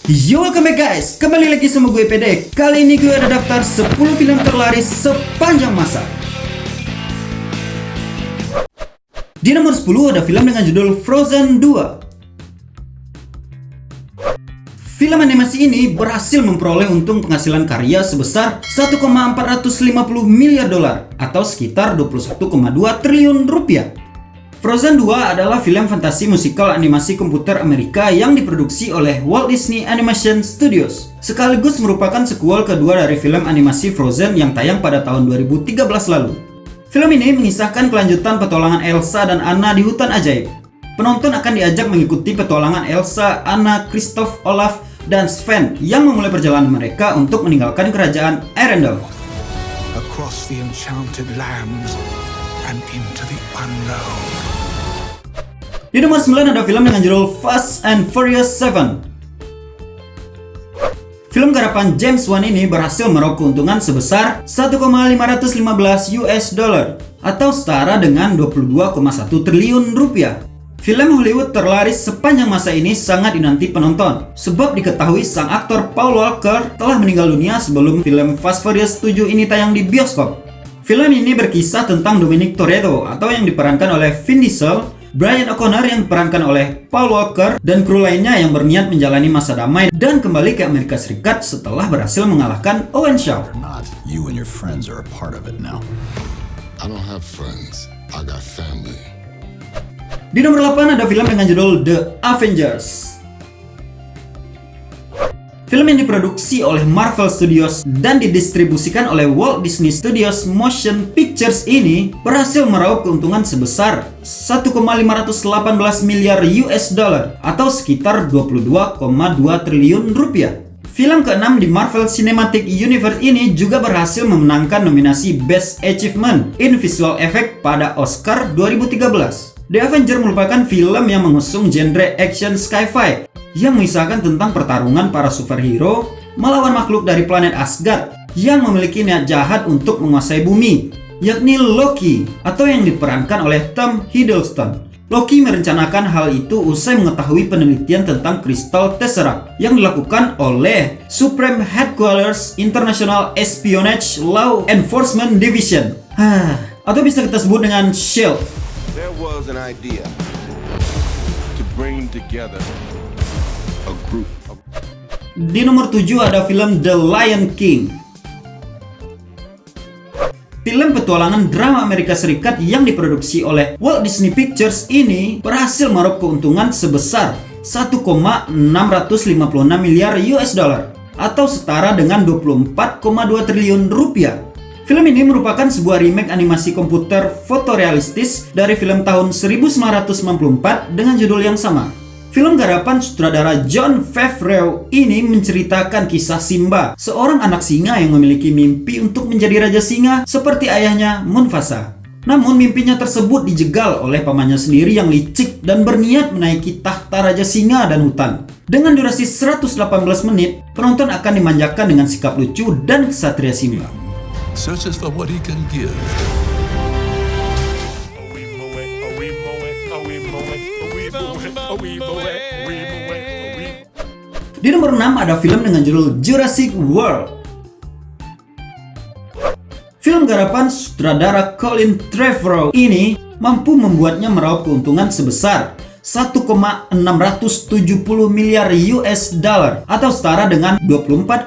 Yo, welcome back guys, kembali lagi sama gue PD. Kali ini gue ada daftar 10 film terlaris sepanjang masa. Di nomor 10 ada film dengan judul Frozen 2. Film animasi ini berhasil memperoleh untung penghasilan karya sebesar 1,450 miliar dolar atau sekitar 21,2 triliun rupiah. Frozen 2 adalah film fantasi musikal animasi komputer Amerika yang diproduksi oleh Walt Disney Animation Studios, sekaligus merupakan sequel kedua dari film animasi Frozen yang tayang pada tahun 2013 lalu. Film ini mengisahkan kelanjutan petualangan Elsa dan Anna di hutan ajaib. Penonton akan diajak mengikuti petualangan Elsa, Anna, Kristoff, Olaf, dan Sven yang memulai perjalanan mereka untuk meninggalkan kerajaan Arendelle. Across the enchanted lands and into the unknown. Di nomor 9 ada film dengan judul Fast and Furious 7. Film garapan James Wan ini berhasil meraup keuntungan sebesar 1,515 US dollar atau setara dengan 22,1 triliun rupiah. Film Hollywood terlaris sepanjang masa ini sangat dinanti penonton, sebab diketahui sang aktor Paul Walker telah meninggal dunia sebelum film Fast Furious 7 ini tayang di bioskop. Film ini berkisah tentang Dominic Toretto atau yang diperankan oleh Vin Diesel, Brian O'Connor yang diperankan oleh Paul Walker, dan kru lainnya yang berniat menjalani masa damai dan kembali ke Amerika Serikat setelah berhasil mengalahkan Owen Shaw. You and your friends are a part of it now. I don't have friends, I got family. Di nomor 8 ada film dengan judul The Avengers. Film yang diproduksi oleh Marvel Studios dan didistribusikan oleh Walt Disney Studios Motion Pictures ini berhasil meraup keuntungan sebesar 1,518 miliar US dollar atau sekitar 22,2 triliun rupiah. Film ke-6 di Marvel Cinematic Universe ini juga berhasil memenangkan nominasi Best Achievement in Visual Effect pada Oscar 2013. The Avengers merupakan film yang mengusung genre action sci-fi yang mengisahkan tentang pertarungan para superhero melawan makhluk dari planet Asgard yang memiliki niat jahat untuk menguasai bumi, yakni Loki atau yang diperankan oleh Tom Hiddleston. Loki merencanakan hal itu usai mengetahui penelitian tentang kristal Tesseract yang dilakukan oleh Supreme Headquarters International Espionage Law Enforcement Division, atau bisa kita sebut dengan SHIELD. There was an idea to bring together a group of... Di nomor 7 ada film The Lion King. Film petualangan drama Amerika Serikat yang diproduksi oleh Walt Disney Pictures ini berhasil meraup keuntungan sebesar 1,656 miliar US dollar atau setara dengan 24,2 triliun rupiah. Film ini merupakan sebuah remake animasi komputer fotorealistis dari film tahun 1994 dengan judul yang sama. Film garapan sutradara Jon Favreau ini menceritakan kisah Simba, seorang anak singa yang memiliki mimpi untuk menjadi raja singa seperti ayahnya Mufasa. Namun mimpinya tersebut dijegal oleh pamannya sendiri yang licik dan berniat menaiki tahta raja singa dan hutan. Dengan durasi 118 menit, penonton akan dimanjakan dengan sikap lucu dan kesatria Simba. Searches for what he can give. Di nomor 6 ada film dengan judul Jurassic World. Film garapan sutradara Colin Trevorrow ini mampu membuatnya meraup keuntungan sebesar 1,670 miliar US dollar atau setara dengan 24,4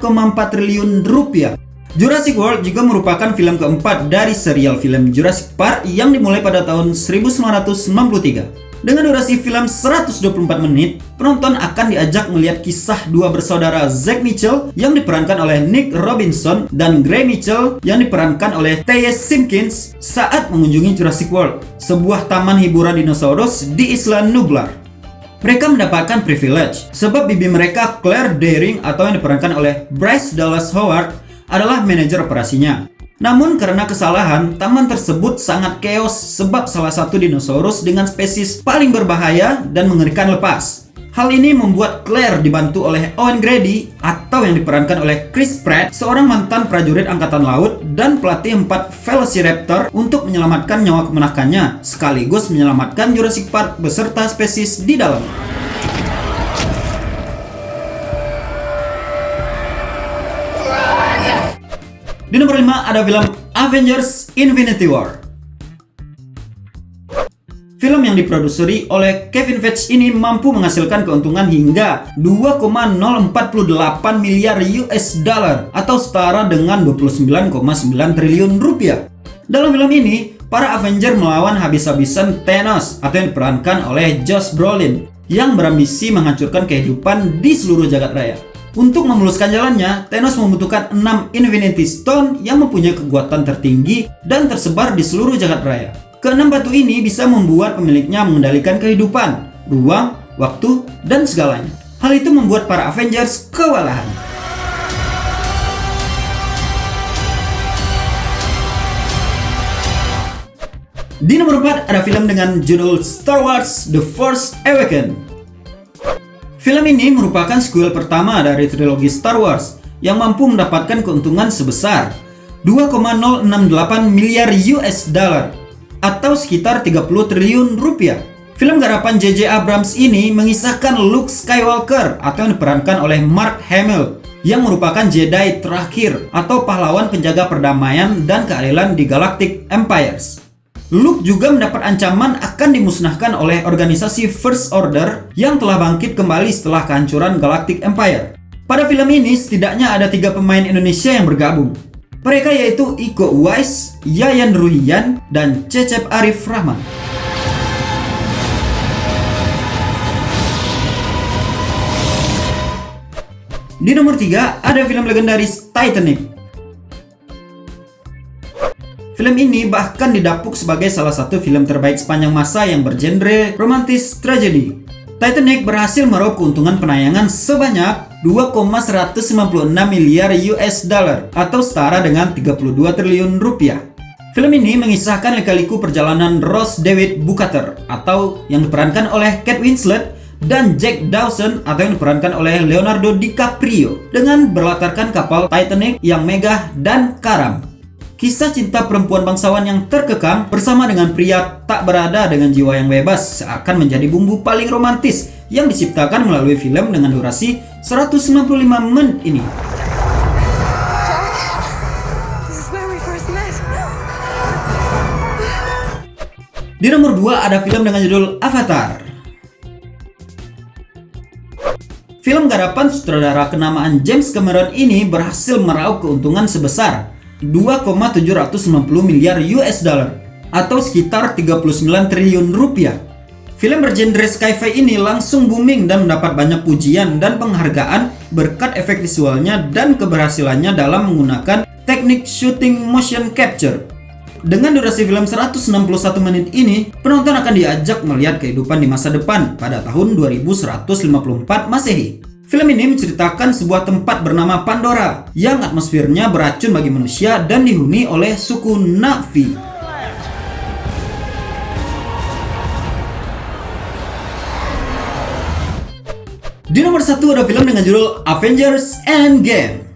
triliun rupiah. Jurassic World juga merupakan film keempat dari serial film Jurassic Park yang dimulai pada tahun 1993. Dengan durasi film 124 menit, penonton akan diajak melihat kisah dua bersaudara Zack Mitchell yang diperankan oleh Nick Robinson dan Gray Mitchell yang diperankan oleh T.S. Simpkins saat mengunjungi Jurassic World, sebuah taman hiburan dinosaurus di Isla Nublar. Mereka mendapatkan privilege sebab bibi mereka Claire Daring atau yang diperankan oleh Bryce Dallas Howard adalah manajer operasinya. Namun karena kesalahan, taman tersebut sangat chaos sebab salah satu dinosaurus dengan spesies paling berbahaya dan mengerikan lepas. Hal ini membuat Claire dibantu oleh Owen Grady atau yang diperankan oleh Chris Pratt, seorang mantan prajurit angkatan laut dan pelatih 4 Velociraptor untuk menyelamatkan nyawa keponakannya sekaligus menyelamatkan Jurassic Park beserta spesies di dalamnya. Di nomor 5 ada film Avengers Infinity War. Film yang diproduksi oleh Kevin Feige ini mampu menghasilkan keuntungan hingga 2,048 miliar US dollar atau setara dengan 29,9 triliun rupiah. Dalam film ini, para Avenger melawan habis-habisan Thanos atau yang diperankan oleh Josh Brolin yang berambisi menghancurkan kehidupan di seluruh jagat raya. Untuk memuluskan jalannya, Thanos membutuhkan 6 Infinity Stone yang mempunyai kekuatan tertinggi dan tersebar di seluruh jagat raya. Keenam batu ini bisa membuat pemiliknya mengendalikan kehidupan, ruang, waktu, dan segalanya. Hal itu membuat para Avengers kewalahan. Di nomor 4 ada film dengan judul Star Wars The Force Awakens. Film ini merupakan sequel pertama dari trilogi Star Wars yang mampu mendapatkan keuntungan sebesar 2,068 miliar US dollar atau sekitar 30 triliun rupiah. Film garapan J.J. Abrams ini mengisahkan Luke Skywalker atau yang diperankan oleh Mark Hamill yang merupakan Jedi terakhir atau pahlawan penjaga perdamaian dan keadilan di Galactic Empires. Luke juga mendapat ancaman akan dimusnahkan oleh organisasi First Order yang telah bangkit kembali setelah kehancuran Galactic Empire. Pada film ini setidaknya ada 3 pemain Indonesia yang bergabung. Mereka yaitu Iko Uwais, Yayan Ruhian, dan Cecep Arif Rahman. Di nomor 3 ada film legendaris Titanic. Film ini bahkan didapuk sebagai salah satu film terbaik sepanjang masa yang bergenre romantis tragedi. Titanic berhasil meraup keuntungan penayangan sebanyak 2,196 miliar US dollar atau setara dengan 32 triliun rupiah. Film ini mengisahkan lika-liku perjalanan Rose David Bukater atau yang diperankan oleh Kate Winslet dan Jack Dawson atau yang diperankan oleh Leonardo DiCaprio dengan berlatarkan kapal Titanic yang megah dan karam. Kisah cinta perempuan bangsawan yang terkekang bersama dengan pria tak berada dengan jiwa yang bebas seakan menjadi bumbu paling romantis yang diciptakan melalui film dengan durasi 195 menit ini. Di nomor 2 ada film dengan judul Avatar. Film garapan sutradara kenamaan James Cameron ini berhasil meraup keuntungan sebesar 2,790 miliar US dollar atau sekitar 39 triliun rupiah. Film bergenre sci-fi ini langsung booming dan mendapat banyak pujian dan penghargaan berkat efek visualnya dan keberhasilannya dalam menggunakan teknik shooting motion capture. Dengan durasi film 161 menit ini, penonton akan diajak melihat kehidupan di masa depan pada tahun 2154 Masehi. Film ini menceritakan sebuah tempat bernama Pandora yang atmosfernya beracun bagi manusia dan dihuni oleh suku Na'vi. Di nomor 1 ada film dengan judul Avengers Endgame.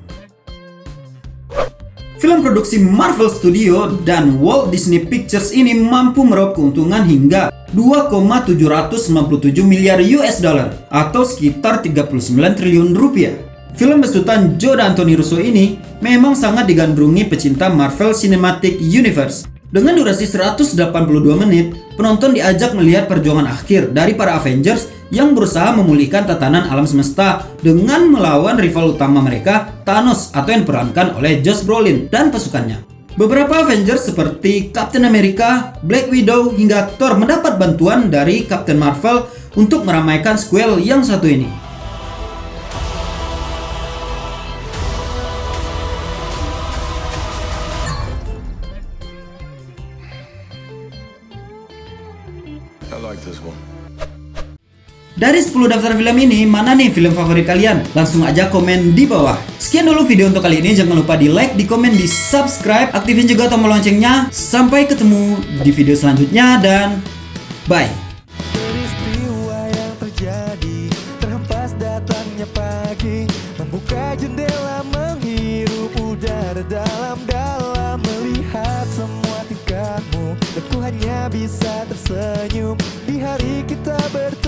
Film produksi Marvel Studio dan Walt Disney Pictures ini mampu meraup keuntungan hingga 2,797 miliar US dollar atau sekitar 39 triliun rupiah. Film besutan Joe dan Anthony Russo ini memang sangat digandrungi pecinta Marvel Cinematic Universe. Dengan durasi 182 menit, penonton diajak melihat perjuangan akhir dari para Avengers yang berusaha memulihkan tatanan alam semesta dengan melawan rival utama mereka, Thanos atau yang diperankan oleh Josh Brolin dan pasukannya. Beberapa Avengers seperti Captain America, Black Widow, hingga Thor mendapat bantuan dari Captain Marvel untuk meramaikan sequel yang satu ini. I like this one. Dari 10 daftar film ini, mana nih film favorit kalian? Langsung aja komen di bawah. Sekian dulu video untuk kali ini. Jangan lupa di like, di komen, di subscribe, aktifin juga tombol loncengnya. Sampai ketemu di video selanjutnya dan bye. Peristiwa yang terjadi, terhempas datangnya pagi, membuka jendela menghirup udara dalam-dalam, melihat semua tingkahmu, dan ku hanya bisa tersenyum di hari kita bertemu.